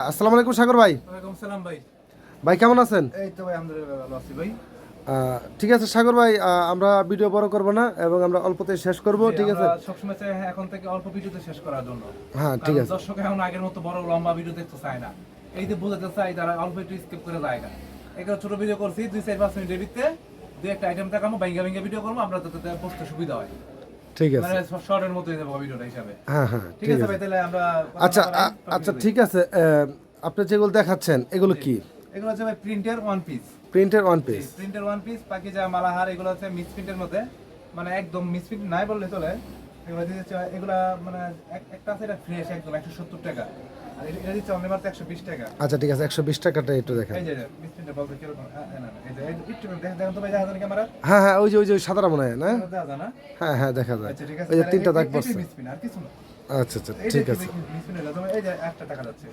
আসসালামু আলাইকুম সাগর ভাই। ওয়ালাইকুম সালাম ভাই। ভাই কেমন আছেন? এই তো ভাই আলহামদুলিল্লাহ ভালো আছি ভাই। ঠিক আছে সাগর ভাই, আমরা ভিডিও বড় করব না এবং আমরা অল্পতে শেষ করব, জি, ঠিক আছে? আমরা সবসময় চাই এখন থেকে অল্প ভিডিওতে শেষ করার জন্য। হ্যাঁ ঠিক কারণ আছে। দর্শক এখন আগের মতো বড় লম্বা ভিডিও দেখতে চায় না। এই যে বোঝাতে চাই তারা অল্প একটু স্কিপ করে যায় না। একটা ছোট ভিডিও করছি 2-4-5 মিনিটের ভিতরে দুই একটা আইটেম দেখাবো, ভাঙ্গা ভাঙ্গা ভিডিও করবো, আমরা তাতে বুঝতে সুবিধা হয়। ঠিক আছে। মানে শর্টের মতো যাবে ভিডিওটা হিসাবে। হ্যাঁ হ্যাঁ ঠিক আছে ভাই, তাহলে আমরা আচ্ছা আচ্ছা ঠিক আছে। আপনি যেগুলো দেখাচ্ছেন এগুলো কি? এগুলো হচ্ছে ভাই প্রিন্টের ওয়ান পিস। প্রিন্টের ওয়ান পিস। প্রিন্টের ওয়ান পিস পাকিজা মালাহার, এগুলো হচ্ছে মিক্স প্রিন্টের মধ্যে, মানে একদম মিক্স প্রিন্ট নাই বললে চলে। এগুলো দিচ্ছে এগুলা মানে একটা আছে এটা ফ্রেশ একদম 170 টাকা, আর এটা দিচ্ছে অনলি মাত্র 120 টাকা। আচ্ছা ঠিক আছে, 120 টাকাটা একটু দেখেন। এই যে মিক্স প্রিন্টের বলতে কি রকম, না এই যে একটু দেখেন তো ভাই, দেখা যায় ক্যামেরা? হ্যাঁ হ্যাঁ, ওই যে সাদাটা মনে হয় না? দেখা যায় না? হ্যাঁ হ্যাঁ দেখা যায়। আচ্ছা ঠিক আছে, ওই যে তিনটা দাগ পড়ছে। মিক্স প্রিন্ট আর কিছু না। আচ্ছা আচ্ছা ঠিক আছে। মিক্স প্রিন্ট হলো এই যে 1 টাকা যাচ্ছে।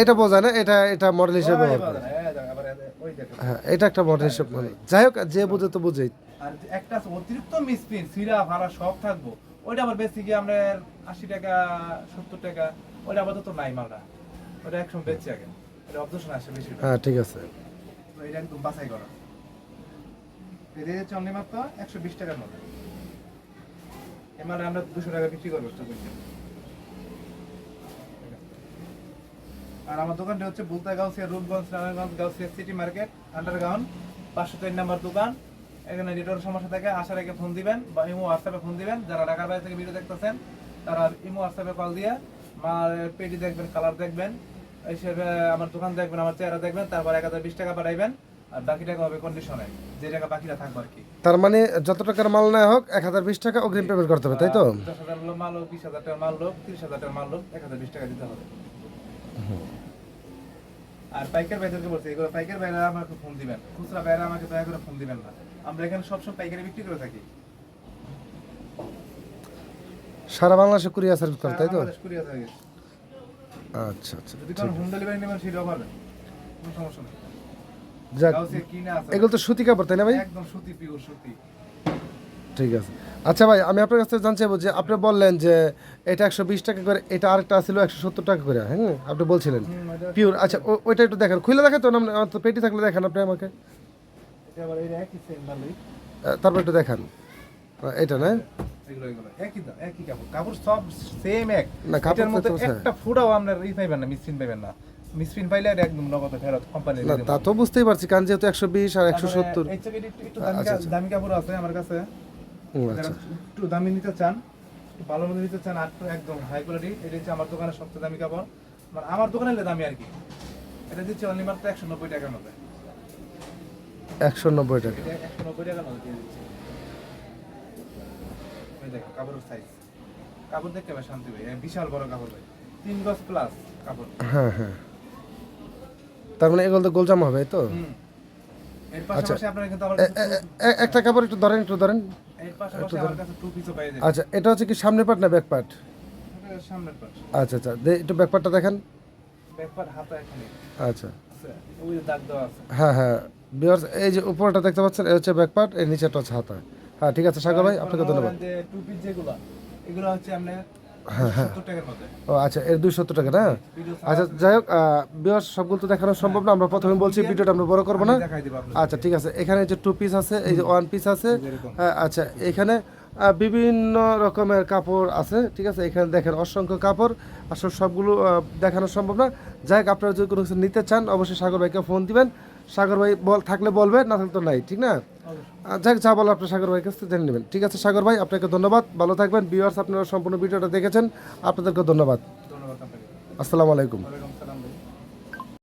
এটা বোঝা না, এটা মডেল হিসেবে ব্যবহার করে। আবার ওই দেখেন, হ্যাঁ এটা একটা মডেল হিসেবে যাই হোক, যে বুঝে তো বুঝেই। আর একটা আছে অতিরিক্ত মিক্স প্রিন্ট, সিরা ভাড়া সব থাকবো, ওইটা আবার বেশি কি আমরা 80 টাকা 70 টাকা, ওইটা আপাতত নাই মালটা, ওটা একদম বেচছে আগে, এটা অবজেকশন আসে বেশি। হ্যাঁ ঠিক আছে। তো এটা একদম বাছাই করা, এটা হচ্ছে অনলি মাত্র 120 টাকার মধ্যে। এই মালটা আমরা 200 টাকা বিক্রি করবো স্টক করছি। আর আমার দোকানটা হচ্ছে Bulta Gausia, Rupganj, Narayanganj, Gausia city market, underground 503 number দোকান। এখানে নেটওয়ার্ক সমস্যা থাকে, আসার আগে ফোন দিবেন বা ইমো হোয়াটসঅ্যাপে ফোন দিবেন। যারা ঢাকার বাইরে থেকে ভিডিও দেখতেছেন তারা ইমো হোয়াটসঅ্যাপে কল দিয়ে মার পেটি দেখবেন, কালার দেখবেন, হিসেবে আমার দোকান দেখবেন, আমার চেহারা দেখবেন, তারপর 1020 টাকা পাঠাইবেন, আর বাকি টাকা হবে কন্ডিশনে, যে টাকা বাকিটা থাকবে আর কি। তার মানে যত টাকার মাল নেওয়া হোক 1020 টাকা অগ্রিম পেমেন্ট করতে হবে, তাই তো? 10,000 মাল হোক, 20,000 টাকার মাল হোক, 30,000 টাকার মাল হোক, 1020 টাকা দিতে হবে। আর পাইকার ভাইদেরকে বলছি, এগুলো পাইকার ভাইরা আমাকে ফোন দিবেন, খুচরা ভাইরা আমাকে দয়া করে ফোন দিবেন না। আমরা এখানে সবসময় পাইকারি বিক্রি করে থাকি। সারা বাংলাদেশে কুরিয়ার সার্ভিস করে, তাই তো? Bangladesh courier service. আচ্ছা আচ্ছা যদি কোনো হোম ডেলিভারি নেবেন সেটাও পাবেন, কোনো সমস্যা নেই। যাক, গাউসিয়া কিনে আছে, এগুলো তো সুতি কাপড়, তাই না ভাই? একদম সুতি, পিওর সুতি। ঠিক আছে। আচ্ছা ভাই, আমি আপনার কাছে জানতে চাইবো যে আপনি বললেন যে এটা 120 টাকা করে, এটা আরেকটা ছিল 170 টাকা করে, হ্যাঁ আপনি বলছিলেন পিওর। আচ্ছা ওইটা একটু দেখেন, খুলে দেখেন তো, আমার তো পেটি থাকলে দেখেন আপনি আমাকে। এটা আবার এই একই সেম মালই, তারপর একটু দেখান এটা না? এগুলো একই দাম, একই কাপড়, কাপড় সব সেম এক। না, কাপড় এটার মধ্যে তো আছে। একটা ফুটাও আপনার পাইবেন না, মিসপ্রিন্ট পাইবেন না। মিসপ্রিন্ট পাইলে এটা একদম নগদ ফেরত কোম্পানি। না তা তো বুঝতেই পারছি, কারণ যেহেতু 120 আর 170। এই থেকে একটু আচ্ছা, আচ্ছা। দামি কাপড় আছে আমার কাছে, আচ্ছা একটু দামি নিতে চান, একটু ভালো মতো নিতে চান, আর একদম হাই কোয়ালিটি, এটা হচ্ছে আমার দোকানের সবচেয়ে দামি কাপড়, মানে আমার দোকানে দামি আর কি। এটা দিচ্ছে অনলি মাত্র 190 টাকার মধ্যে। 190 টাকা। এটা 190 টাকার মধ্যে দিয়ে দিচ্ছি। এই দেখো কাপড়ের সাইজ, কাপড় দেখতে পাই শান্তি ভাই, বিশাল বড় কাপড় ভাই, 3 গজ প্লাস কাপড়। হ্যাঁ হ্যাঁ, তার মানে এগুলো তো গোলজাম হবে, তো? এর পাশাপাশি আপনারা কিন্তু আমার একটা কাপড় একটু ধরেন, একটু ধরেন। এর পাশাপাশি আমার কাছে টু পিসও পাই যায়। আচ্ছা, এটা হচ্ছে কি সামনের পার্ট না ব্যাক পার্ট? এটা সামনের পাশ, আচ্ছা আচ্ছা, একটু ব্যাক পার্টটা দেখেন। ব্যাকপার্ট হাতা এখানে আচ্ছা আছে, ওই যে দাগ দেওয়া আছে। হ্যাঁ হ্যাঁ ভিউয়ার্স, এই যে উপরটা দেখতে পাচ্ছেন, এই হচ্ছে ব্যাক পার্ট, এর নিচেটা হচ্ছে হাতা। হ্যাঁ ঠিক আছে সাগর ভাই, আপনাকে ধন্যবাদ। যে টু পিস যেগুলো, এগুলো হচ্ছে আমরা হ্যাঁ হ্যাঁ 70 টাকার মধ্যে। ও আচ্ছা, এর 270 টাকা না? আচ্ছা যাই হোক, ভিউয়ার্স সবগুলো তো দেখানো সম্ভব না, আমরা প্রথমে বলছি ভিডিওটা আমরা বড় করবো না। দেখাই দিব আপনাদের। আচ্ছা ঠিক আছে, এখানে যে টু পিস আছে, এই যে ওয়ান পিস আছে। আচ্ছা এখানে বিভিন্ন রকমের কাপড় আছে, ঠিক আছে? এখানে দেখেন অসংখ্য কাপড়, আসলে সবগুলো দেখানো সম্ভব না। যাই হোক, আপনারা যদি কোনো কিছু নিতে চান অবশ্যই সাগর ভাইকে ফোন দিবেন। সাগর ভাই থাকলে বলবে, না থাকলে তো নাই, ঠিক না? যাই হোক, যা বলো আপনি সাগর ভাইয়ের কাছ থেকে জেনে নেবেন। ঠিক আছে সাগর ভাই, আপনাকে ধন্যবাদ, ভালো থাকবেন। ভিউয়ার্স আপনারা সম্পূর্ণ ভিডিওটা দেখেছেন, আপনাদেরকে ধন্যবাদ। ধন্যবাদ আপনাকে। আসসালামু আলাইকুম। ওয়ালাইকুম